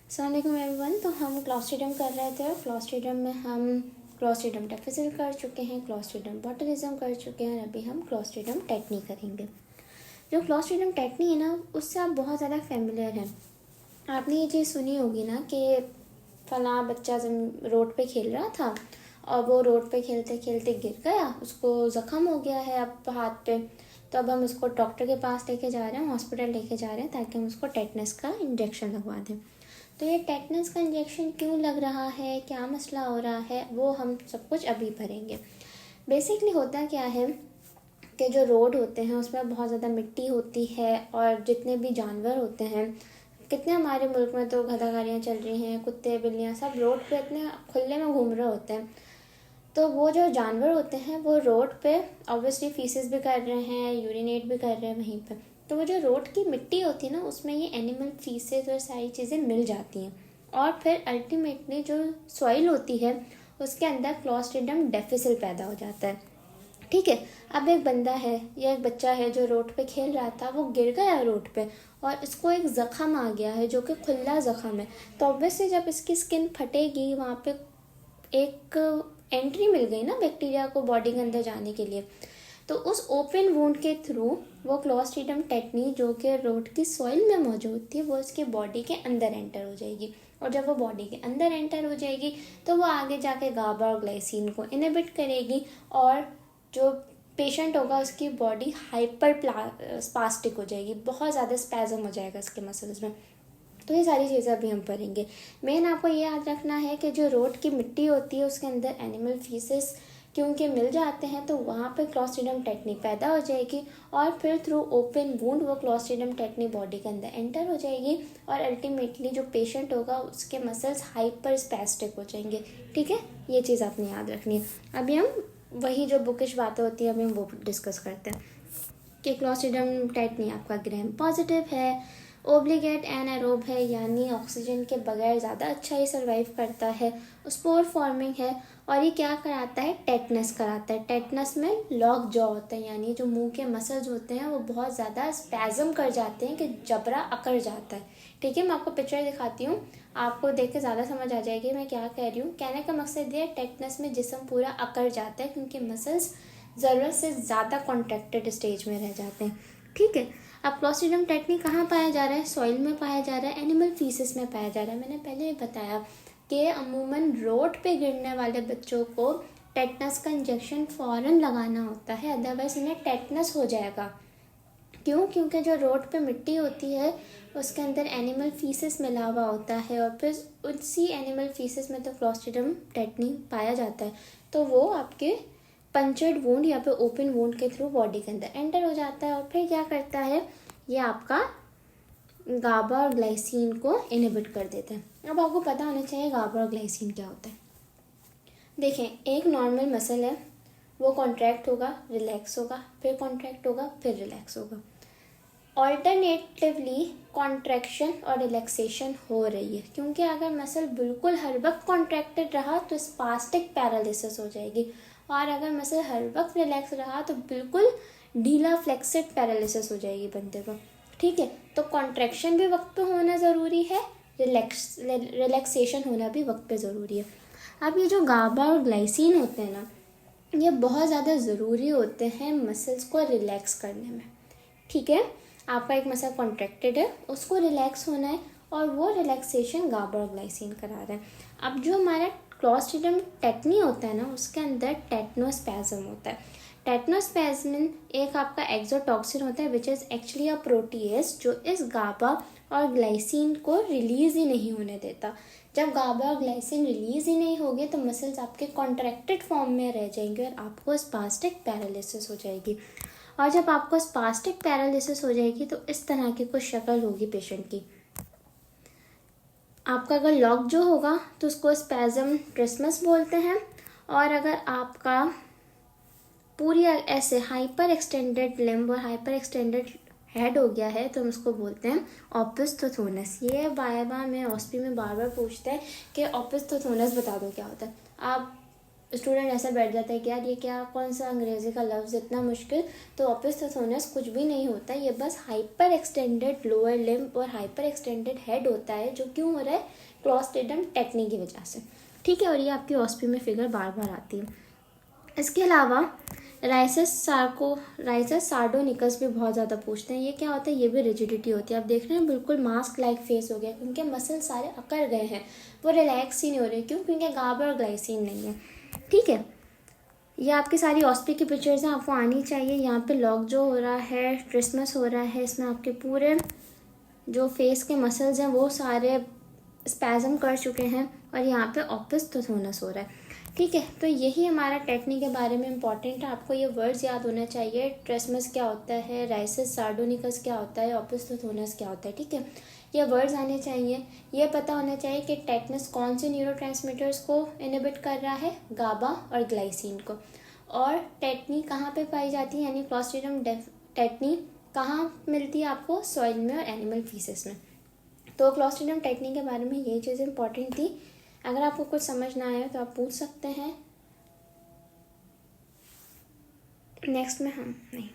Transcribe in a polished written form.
अस्सलाम वालेकुम एवरीवन। तो हम क्लॉस्ट्रिडियम कर रहे थे। क्लॉस्ट्रिडियम में हम क्लॉस्ट्रिडियम डिफिसिल कर चुके हैं, क्लॉस्ट्रिडियम बॉटुलिज्म कर चुके हैं, अभी हम क्लॉस्ट्रिडियम टेटनी करेंगे। जो क्लॉस्ट्रिडियम टेटनी है ना, उससे आप बहुत ज़्यादा फेमिलियर हैं। आपने ये चीज़ सुनी होगी ना कि फलां बच्चा जब रोड पे खेल रहा था और वो रोड पे खेलते खेलते गिर गया, उसको ज़ख़म हो गया है अब हाथ पे। तो अब हम उसको डॉक्टर के पास लेके जा रहे हैं, हॉस्पिटल लेके जा रहे हैं, ताकि हम उसको टेटनस का इंजेक्शन लगवा दें। तो ये टेटनस का इंजेक्शन क्यों लग रहा है, क्या मसला हो रहा है, वो हम सब कुछ अभी भरेंगे। बेसिकली होता क्या है कि जो रोड होते हैं उसमें बहुत ज़्यादा मिट्टी होती है, और जितने भी जानवर होते हैं, कितने हमारे मुल्क में तो गधागाड़ियाँ चल रही हैं, कुत्ते बिल्लियाँ सब रोड पे इतने खुले में घूम रहे होते हैं। तो वो जो जानवर होते हैं वो रोड पे ऑब्वियसली फीसेस भी कर रहे हैं, यूरिनेट भी कर रहे हैं वहीं पे। तो वो जो रोड की मिट्टी होती है ना, उसमें ये एनिमल फीसेस और सारी चीज़ें मिल जाती हैं, और फिर अल्टीमेटली जो सॉइल होती है उसके अंदर क्लॉस्ट्रिडियम डिफिसिल पैदा हो जाता है। ठीक है। अब एक बंदा है या एक बच्चा है जो रोड पे खेल रहा था, वो गिर गया रोड पे और इसको एक ज़ख़म आ गया है जो कि खुला ज़ख़म है। तो ऑब्वियसली जब इसकी स्किन फटेगी, वहाँ पे एक एंट्री मिल गई ना बैक्टीरिया को बॉडी के अंदर जाने के लिए। तो उस ओपन वुंड के थ्रू वो क्लॉस्ट्रिडियम टेटनी जो कि रोड की सॉइल में मौजूद थी, वो इसके बॉडी के अंदर एंटर हो जाएगी। और जब वो बॉडी के अंदर एंटर हो जाएगी तो वो आगे जाके गाबा और ग्लाइसिन को इनहिबिट करेगी, और जो पेशेंट होगा उसकी बॉडी हाइपर स्पास्टिक हो जाएगी, बहुत ज़्यादा स्पैज़म हो जाएगा उसके मसल्स में। तो ये सारी चीज़ें अभी हम पढ़ेंगे। मेन आपको ये याद रखना है कि जो रोड की मिट्टी होती है उसके अंदर एनिमल फीसेस क्योंकि मिल जाते हैं, तो वहाँ पे क्लॉस्ट्रिडियम टेटनी पैदा हो जाएगी, और फिर थ्रू ओपन वुंड वो क्लॉस्ट्रिडियम टेटनी बॉडी के अंदर एंटर हो जाएगी, और अल्टीमेटली जो पेशेंट होगा उसके मसल्स हाइपर स्पैस्टिक हो जाएंगे। ठीक है, ये चीज़ आपने याद रखनी है। अभी हम वही जो बुकिश बातें होती हैं अभी हम वो डिस्कस करते हैं कि क्लॉस्ट्रिडियम टेटनी आपका ग्राम पॉजिटिव है, ओब्लिगेट एनारोब है, यानी ऑक्सीजन के बगैर ज़्यादा अच्छा ही सर्वाइव करता है, स्पोर फॉर्मिंग है, और ये क्या कराता है, टेटनस कराता है। टेटनस में लॉक जॉ होता है, यानी जो मुंह के मसल्स होते हैं वो बहुत ज़्यादा स्पैज़म कर जाते हैं कि जबड़ा अकड़ जाता है। ठीक है, मैं आपको पिक्चर दिखाती हूँ, आपको देख के ज़्यादा समझ आ जाएगी मैं क्या कह रही हूँ। कहने का मकसद ये है, टेटनस में जिस्म पूरा अकड़ जाता है क्योंकि मसल्स ज़रूरत से ज़्यादा कॉन्ट्रैक्टेड स्टेज में रह जाते हैं। ठीक है। अब क्लॉस्ट्रिडियम टेटनी कहाँ पाया जा रहा है, सॉइल में पाया जा रहा है, एनिमल फीसेस में पाया जा रहा है। मैंने पहले बताया कि अमूमन रोड पे गिरने वाले बच्चों को टेटनस का इंजेक्शन फ़ौरन लगाना होता है, अदरवाइज़ उन्हें टेटनस हो जाएगा। क्यों? क्योंकि जो रोड पे मिट्टी होती है उसके अंदर एनिमल फीसेस मिला हुआ होता है, और फिर उसी एनिमल फीसेस में तो क्लॉस्ट्रिडियम टेटनी पाया जाता है। तो वो आपके पंचर्ड वुंड या फिर ओपन वुंड के थ्रू बॉडी के अंदर एंटर हो जाता है, और फिर क्या करता है, ये आपका गाबा और ग्लाइसिन को इनहिबिट कर देता है। अब आपको पता होना चाहिए गाबा और ग्लाइसिन क्या होता है। देखें, एक नॉर्मल मसल है, वो कॉन्ट्रैक्ट होगा, रिलैक्स होगा, फिर कॉन्ट्रैक्ट होगा, फिर रिलैक्स होगा। ऑल्टरनेटिवली कॉन्ट्रैक्शन और रिलैक्सेशन हो रही है, क्योंकि अगर मसल बिल्कुल हर वक्त कॉन्ट्रैक्टेड रहा तो स्पास्टिक पैरालिसिस हो जाएगी, और अगर मसल हर वक्त रिलैक्स रहा तो बिल्कुल ढीला फ्लेक्सिड पैरालिसिस हो जाएगी बंदे को। ठीक है, तो कॉन्ट्रैक्शन भी वक्त पे होना ज़रूरी है, रिलैक्सेशन होना भी वक्त पे ज़रूरी है। अब ये जो गाबा और ग्लाइसिन होते हैं ना, ये बहुत ज़्यादा ज़रूरी होते हैं मसल्स को रिलैक्स करने में। ठीक है, आपका एक मसल कॉन्ट्रैक्टेड है, उसको रिलैक्स होना है, और वो रिलैक्सेशन गाबा और ग्लाइसिन करा रहा है। अब जो हमारा क्लॉस्ट्रिडियम टेटनी होता है ना, उसके अंदर टेटनोस्पैज्म होता है। टेटनोस्पैज्मिन एक आपका एक्सोटॉक्सिन होता है which is actually a protease, जो इस गाबा और ग्लाइसिन को रिलीज़ ही नहीं होने देता। जब गाबा और ग्लाइसिन रिलीज़ ही नहीं होगी तो मसल्स आपके कॉन्ट्रैक्टेड फॉर्म में रह जाएंगे और आपको स्पास्टिक पैरालिसिस हो जाएगी। और जब आपको स्पास्टिक पैरालिसिस हो जाएगी तो इस तरह की कुछ शक्ल होगी पेशेंट की। आपका अगर लॉक जो होगा तो उसको स्पैज़म ट्रिस्मस बोलते हैं, और अगर आपका पूरी ऐसे हाइपर एक्सटेंडेड लिम्ब और हाइपर एक्सटेंडेड हेड हो गया है तो हम उसको बोलते हैं ओपिस्थोथोनस। ये वाइवा में ऑस्पी में बार बार पूछते हैं कि ओपिस्थोथोनस बता दो क्या होता है। आप स्टूडेंट ऐसा बैठ जाता है कि यार ये क्या, कौन सा अंग्रेज़ी का लफ्ज़ इतना मुश्किल। तो ओपिस्थोथोनस कुछ भी नहीं होता, ये बस हाइपर एक्सटेंडेड लोअर लिम्ब और हाइपर एक्सटेंडेड हेड होता है, जो क्यों हो रहा है, क्लॉस्ट्रिडियम टेक्नी की वजह से। ठीक है, और ये आपकी ऑस्पी में फिगर बार बार आती है। इसके अलावा राइसस सार्डोनिकस भी बहुत ज़्यादा पूछते हैं। ये क्या होता है, ये भी रिजिडिटी होती है। आप देख रहे हैं बिल्कुल मास्क लाइक फेस हो गया, उनके मसल सारे अकड़ गए हैं, वो रिलैक्स ही नहीं हो रहे। क्यों? क्योंकि गाबा और ग्लाइसिन नहीं है। ठीक है, ये आपकी सारी ऑस्पी की पिक्चर्स हैं, आपको आनी चाहिए। यहाँ पे लॉक जो हो रहा है, ट्रिस्मस हो रहा है, इसमें आपके पूरे जो फेस के मसल्स हैं वो सारे स्पैज़म कर चुके हैं, और यहाँ पे ओपिस्थोथोनस हो रहा है। ठीक है, तो यही हमारा टेक्निक के बारे में इम्पॉर्टेंट है। आपको ये वर्ड्स याद होना चाहिए, ट्रिस्मस क्या होता है, राइसस सार्डोनिकस क्या होता है, ओपिस्थोथोनस क्या होता है। ठीक है, ये वर्ड्स आने चाहिए। ये पता होना चाहिए कि टेटनस कौन से न्यूरोट्रांसमीटर्स को इनहिबिट कर रहा है, गाबा और ग्लाइसिन को। और टेटनी कहाँ पे पाई जाती है, यानी क्लॉस्ट्रिडियम टेटनी कहाँ मिलती है आपको, सॉइल में और एनिमल फीसेस में। तो क्लॉस्ट्रिडियम टेक्नी के बारे में ये चीज़ इंपॉर्टेंट थी। अगर आपको कुछ समझ ना आया तो आप पूछ सकते हैं। नेक्स्ट में हम नहीं